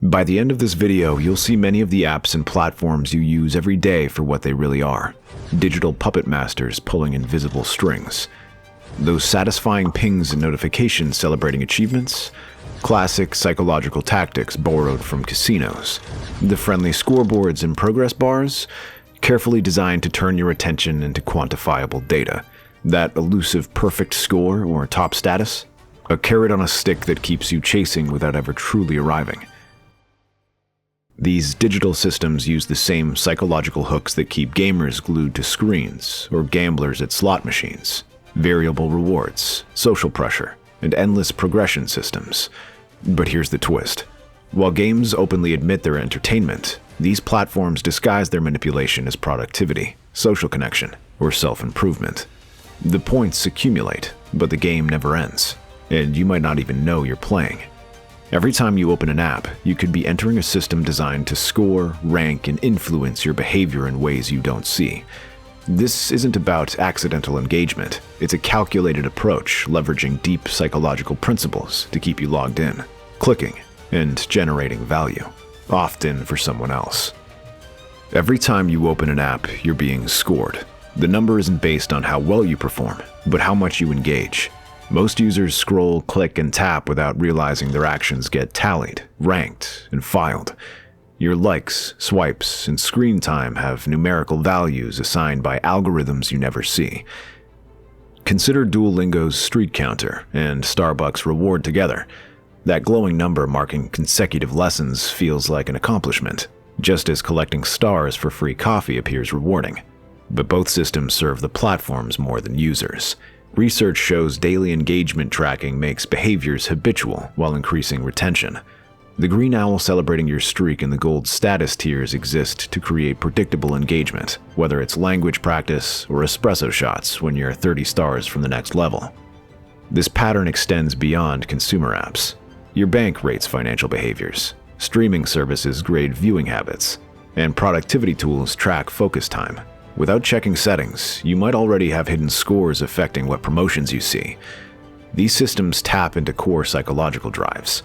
By the end of this video, you'll see many of the apps and platforms you use every day for what they really are. Digital puppet masters pulling invisible strings. Those satisfying pings and notifications celebrating achievements. Classic psychological tactics borrowed from casinos. The friendly scoreboards and progress bars, carefully designed to turn your attention into quantifiable data. That elusive perfect score or top status, a carrot on a stick that keeps you chasing without ever truly arriving. These digital systems use the same psychological hooks that keep gamers glued to screens or gamblers at slot machines. Variable rewards, social pressure, and endless progression systems. But here's the twist. While games openly admit their entertainment, these platforms disguise their manipulation as productivity, social connection, or self-improvement. The points accumulate, but the game never ends, and you might not even know you're playing. Every time you open an app, you could be entering a system designed to score, rank, and influence your behavior in ways you don't see. This isn't about accidental engagement. It's a calculated approach, leveraging deep psychological principles to keep you logged in, clicking, and generating value, often for someone else. Every time you open an app, you're being scored. The number isn't based on how well you perform, but how much you engage. Most users scroll, click, and tap without realizing their actions get tallied, ranked, and filed. Your likes, swipes, and screen time have numerical values assigned by algorithms you never see. Consider Duolingo's streak counter and Starbucks reward together. That glowing number marking consecutive lessons feels like an accomplishment, just as collecting stars for free coffee appears rewarding. But both systems serve the platforms more than users. Research shows daily engagement tracking makes behaviors habitual while increasing retention. The green owl celebrating your streak and the gold status tiers exist to create predictable engagement, whether it's language practice or espresso shots when you're 30 stars from the next level. This pattern extends beyond consumer apps. Your bank rates financial behaviors, streaming services grade viewing habits, and productivity tools track focus time. Without checking settings, you might already have hidden scores affecting what promotions you see. These systems tap into core psychological drives.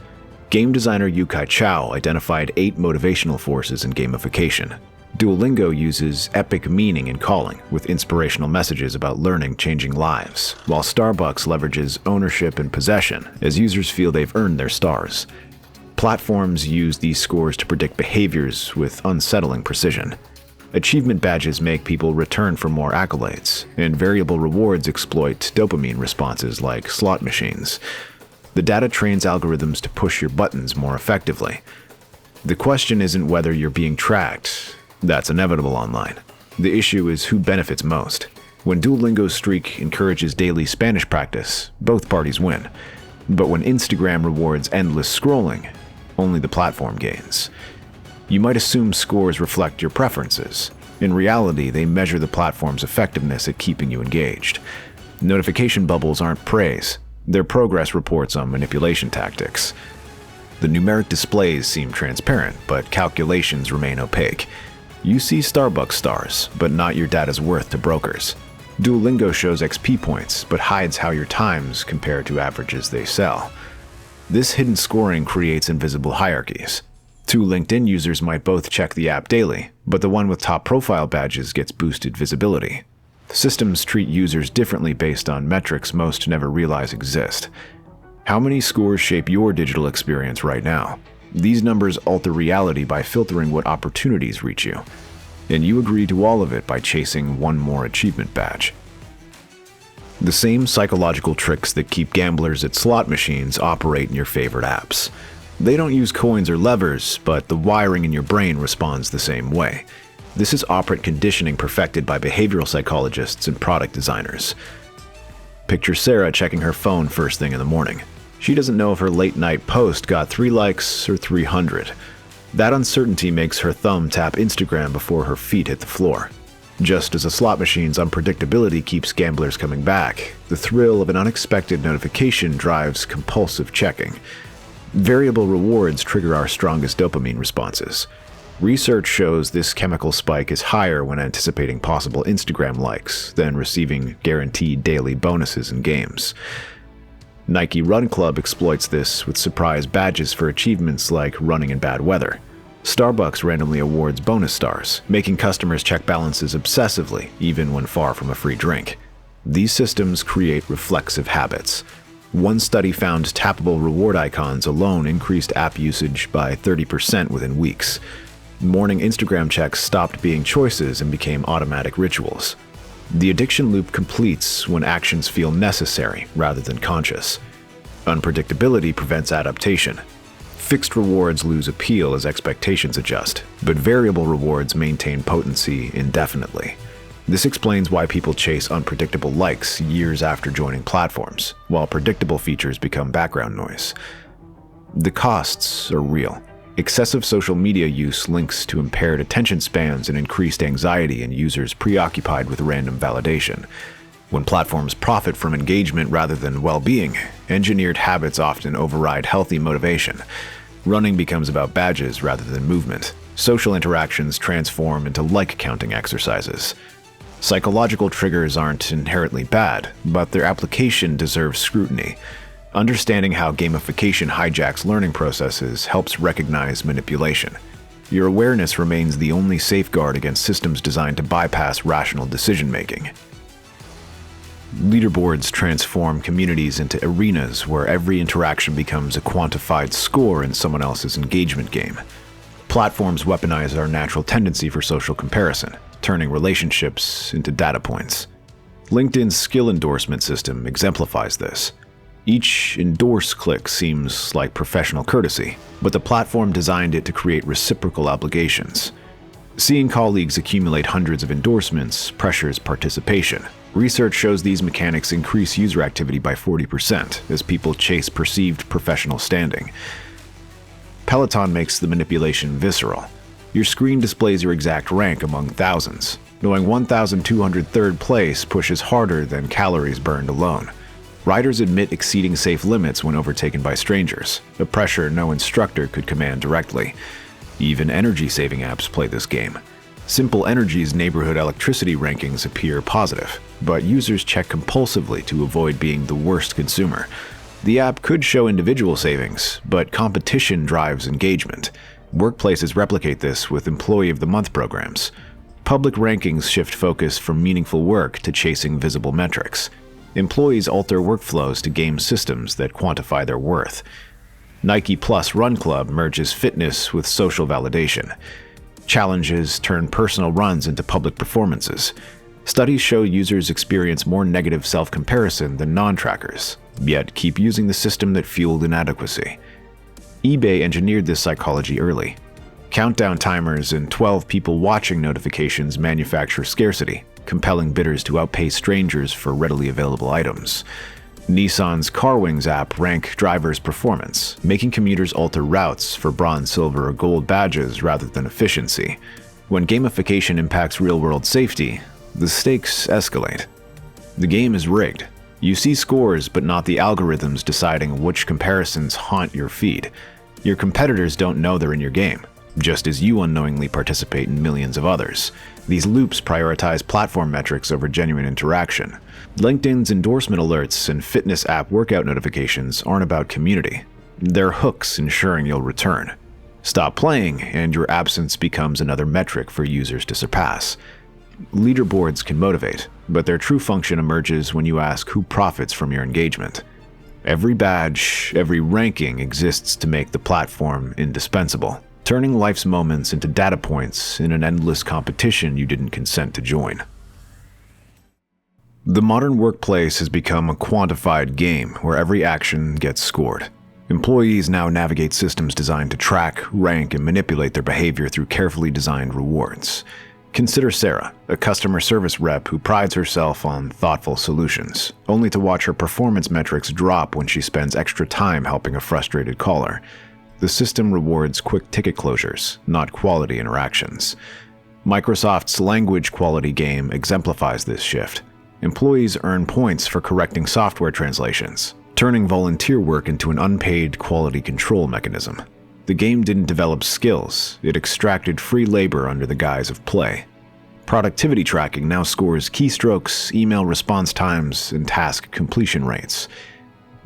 Game designer Yukai Chao identified 8 motivational forces in gamification. Duolingo uses epic meaning in calling, with inspirational messages about learning changing lives, while Starbucks leverages ownership and possession as users feel they've earned their stars. Platforms use these scores to predict behaviors with unsettling precision. Achievement badges make people return for more accolades, and variable rewards exploit dopamine responses like slot machines. The data trains algorithms to push your buttons more effectively. The question isn't whether you're being tracked. That's inevitable online. The issue is who benefits most. When Duolingo's streak encourages daily Spanish practice, both parties win. But when Instagram rewards endless scrolling, only the platform gains. You might assume scores reflect your preferences. In reality, they measure the platform's effectiveness at keeping you engaged. Notification bubbles aren't praise. They're progress reports on manipulation tactics. The numeric displays seem transparent, but calculations remain opaque. You see Starbucks stars, but not your data's worth to brokers. Duolingo shows XP points, but hides how your times compare to averages they sell. This hidden scoring creates invisible hierarchies. 2 LinkedIn users might both check the app daily, but the one with top profile badges gets boosted visibility. Systems treat users differently based on metrics most never realize exist. How many scores shape your digital experience right now? These numbers alter reality by filtering what opportunities reach you, and you agree to all of it by chasing one more achievement badge. The same psychological tricks that keep gamblers at slot machines operate in your favorite apps. They don't use coins or levers, but the wiring in your brain responds the same way. This is operant conditioning perfected by behavioral psychologists and product designers. Picture Sarah checking her phone first thing in the morning. She doesn't know if her late-night post got 3 likes or 300. That uncertainty makes her thumb tap Instagram before her feet hit the floor. Just as a slot machine's unpredictability keeps gamblers coming back, the thrill of an unexpected notification drives compulsive checking. Variable rewards trigger our strongest dopamine responses. Research shows this chemical spike is higher when anticipating possible Instagram likes than receiving guaranteed daily bonuses in games. Nike Run Club exploits this with surprise badges for achievements like running in bad weather. Starbucks randomly awards bonus stars, making customers check balances obsessively, even when far from a free drink. These systems create reflexive habits. One study found tappable reward icons alone increased app usage by 30% within weeks. Morning Instagram checks stopped being choices and became automatic rituals. The addiction loop completes when actions feel necessary rather than conscious. Unpredictability prevents adaptation. Fixed rewards lose appeal as expectations adjust, but variable rewards maintain potency indefinitely. This explains why people chase unpredictable likes years after joining platforms, while predictable features become background noise. The costs are real. Excessive social media use links to impaired attention spans and increased anxiety in users preoccupied with random validation. When platforms profit from engagement rather than well-being, engineered habits often override healthy motivation. Running becomes about badges rather than movement. Social interactions transform into like-counting exercises. Psychological triggers aren't inherently bad, but their application deserves scrutiny. Understanding how gamification hijacks learning processes helps recognize manipulation. Your awareness remains the only safeguard against systems designed to bypass rational decision-making. Leaderboards transform communities into arenas where every interaction becomes a quantified score in someone else's engagement game. Platforms weaponize our natural tendency for social comparison, turning relationships into data points. LinkedIn's skill endorsement system exemplifies this. Each endorse click seems like professional courtesy, but the platform designed it to create reciprocal obligations. Seeing colleagues accumulate hundreds of endorsements pressures participation. Research shows these mechanics increase user activity by 40% as people chase perceived professional standing. Peloton makes the manipulation visceral. Your screen displays your exact rank among thousands. Knowing 1,203rd place pushes harder than calories burned alone. Riders admit exceeding safe limits when overtaken by strangers, a pressure no instructor could command directly. Even energy-saving apps play this game. Simple Energy's neighborhood electricity rankings appear positive, but users check compulsively to avoid being the worst consumer. The app could show individual savings, but competition drives engagement. Workplaces replicate this with Employee of the Month programs. Public rankings shift focus from meaningful work to chasing visible metrics. Employees alter workflows to game systems that quantify their worth. Nike Plus Run Club merges fitness with social validation. Challenges turn personal runs into public performances. Studies show users experience more negative self-comparison than non-trackers, yet keep using the system that fueled inadequacy. eBay engineered this psychology early. Countdown timers and 12 people watching notifications manufacture scarcity, compelling bidders to outpay strangers for readily available items. Nissan's CarWings app rank drivers' performance, making commuters alter routes for bronze, silver, or gold badges rather than efficiency. When gamification impacts real-world safety, the stakes escalate. The game is rigged. You see scores, but not the algorithms deciding which comparisons haunt your feed. Your competitors don't know they're in your game, just as you unknowingly participate in millions of others. These loops prioritize platform metrics over genuine interaction. LinkedIn's endorsement alerts and fitness app workout notifications aren't about community. They're hooks ensuring you'll return. Stop playing, and your absence becomes another metric for users to surpass. Leaderboards can motivate, but their true function emerges when you ask who profits from your engagement. Every badge, every ranking exists to make the platform indispensable, turning life's moments into data points in an endless competition you didn't consent to join. The modern workplace has become a quantified game where every action gets scored. Employees now navigate systems designed to track, rank, and manipulate their behavior through carefully designed rewards. Consider Sarah, a customer service rep who prides herself on thoughtful solutions, only to watch her performance metrics drop when she spends extra time helping a frustrated caller. The system rewards quick ticket closures, not quality interactions. Microsoft's language quality game exemplifies this shift. Employees earn points for correcting software translations, turning volunteer work into an unpaid quality control mechanism. The game didn't develop skills, it extracted free labor under the guise of play. Productivity tracking now scores keystrokes, email response times, and task completion rates.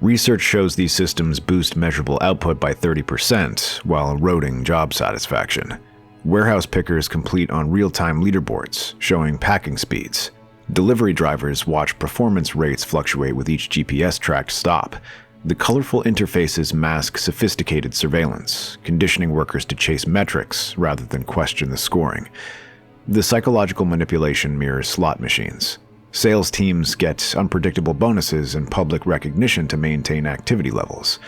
Research shows these systems boost measurable output by 30% while eroding job satisfaction. Warehouse pickers complete on real-time leaderboards, showing packing speeds. Delivery drivers watch performance rates fluctuate with each GPS-tracked stop. The colorful interfaces mask sophisticated surveillance, conditioning workers to chase metrics rather than question the scoring. The psychological manipulation mirrors slot machines. Sales teams get unpredictable bonuses and public recognition to maintain activity levels.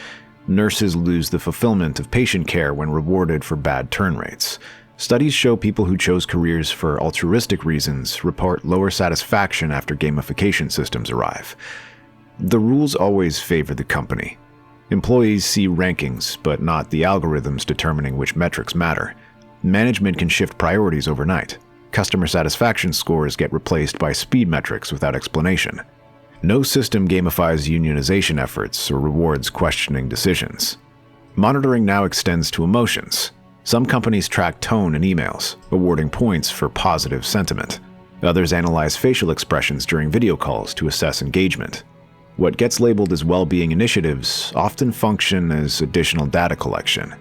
Nurses lose the fulfillment of patient care when rewarded for bad turn rates. Studies show people who chose careers for altruistic reasons report lower satisfaction after gamification systems arrive. The rules always favor the company. Employees see rankings, but not the algorithms determining which metrics matter. Management can shift priorities overnight. Customer satisfaction scores get replaced by speed metrics without explanation. No system gamifies unionization efforts or rewards questioning decisions. Monitoring now extends to emotions. Some companies track tone in emails, awarding points for positive sentiment. Others analyze facial expressions during video calls to assess engagement. What gets labeled as well-being initiatives often function as additional data collection.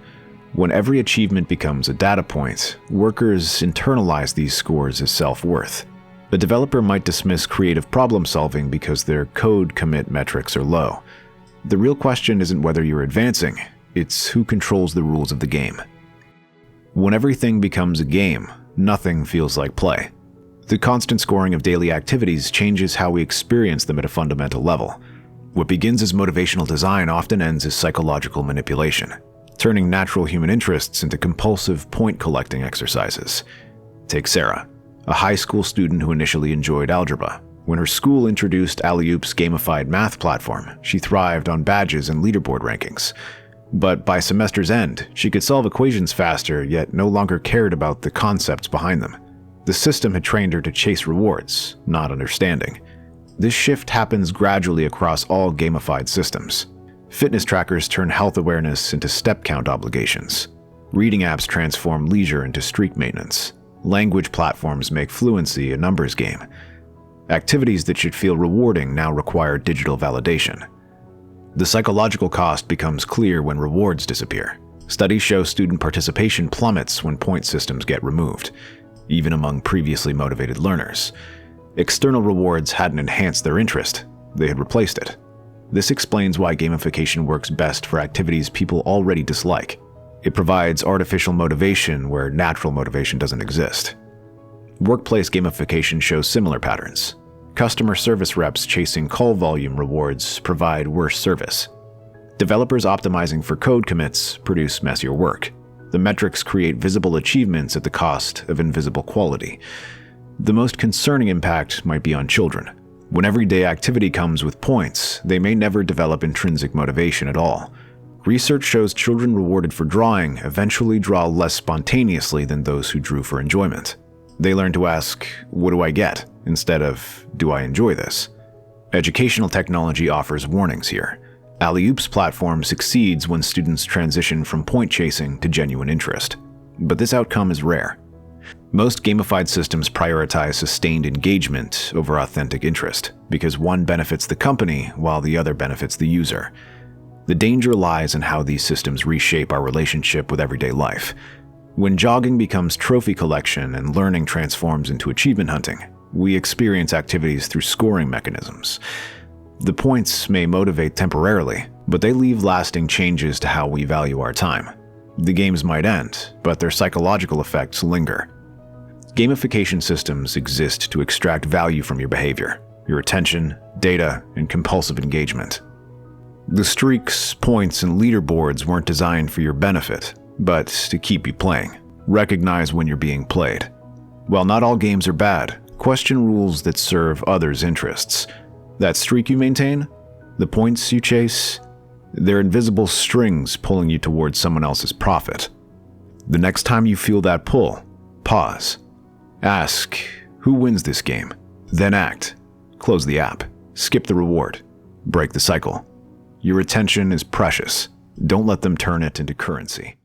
When every achievement becomes a data point, workers internalize these scores as self-worth. A developer might dismiss creative problem-solving because their code commit metrics are low. The real question isn't whether you're advancing, it's who controls the rules of the game. When everything becomes a game, nothing feels like play. The constant scoring of daily activities changes how we experience them at a fundamental level. What begins as motivational design often ends as psychological manipulation, turning natural human interests into compulsive point-collecting exercises. Take Sarah, a high school student who initially enjoyed algebra. When her school introduced Alley-Oop's gamified math platform, she thrived on badges and leaderboard rankings. But by semester's end, she could solve equations faster, yet no longer cared about the concepts behind them. The system had trained her to chase rewards, not understanding. This shift happens gradually across all gamified systems. Fitness trackers turn health awareness into step count obligations. Reading apps transform leisure into streak maintenance. Language platforms make fluency a numbers game. Activities that should feel rewarding now require digital validation. The psychological cost becomes clear when rewards disappear. Studies show student participation plummets when point systems get removed, even among previously motivated learners. External rewards hadn't enhanced their interest, they had replaced it. This explains why gamification works best for activities people already dislike. It provides artificial motivation where natural motivation doesn't exist. Workplace gamification shows similar patterns. Customer service reps chasing call volume rewards provide worse service. Developers optimizing for code commits produce messier work. The metrics create visible achievements at the cost of invisible quality. The most concerning impact might be on children. When everyday activity comes with points, they may never develop intrinsic motivation at all. Research shows children rewarded for drawing eventually draw less spontaneously than those who drew for enjoyment. They learn to ask, "What do I get?" instead of, "Do I enjoy this?" Educational technology offers warnings here. Alley-Oop's platform succeeds when students transition from point chasing to genuine interest. But this outcome is rare. Most gamified systems prioritize sustained engagement over authentic interest, because one benefits the company while the other benefits the user. The danger lies in how these systems reshape our relationship with everyday life. When jogging becomes trophy collection and learning transforms into achievement hunting, we experience activities through scoring mechanisms. The points may motivate temporarily, but they leave lasting changes to how we value our time. The games might end, but their psychological effects linger. Gamification systems exist to extract value from your behavior, your attention, data, and compulsive engagement. The streaks, points, and leaderboards weren't designed for your benefit, but to keep you playing. Recognize when you're being played. While not all games are bad, question rules that serve others' interests. That streak you maintain, the points you chase, they're invisible strings pulling you towards someone else's profit. The next time you feel that pull, pause. Ask, who wins this game? Then act. Close the app. Skip the reward. Break the cycle. Your attention is precious. Don't let them turn it into currency.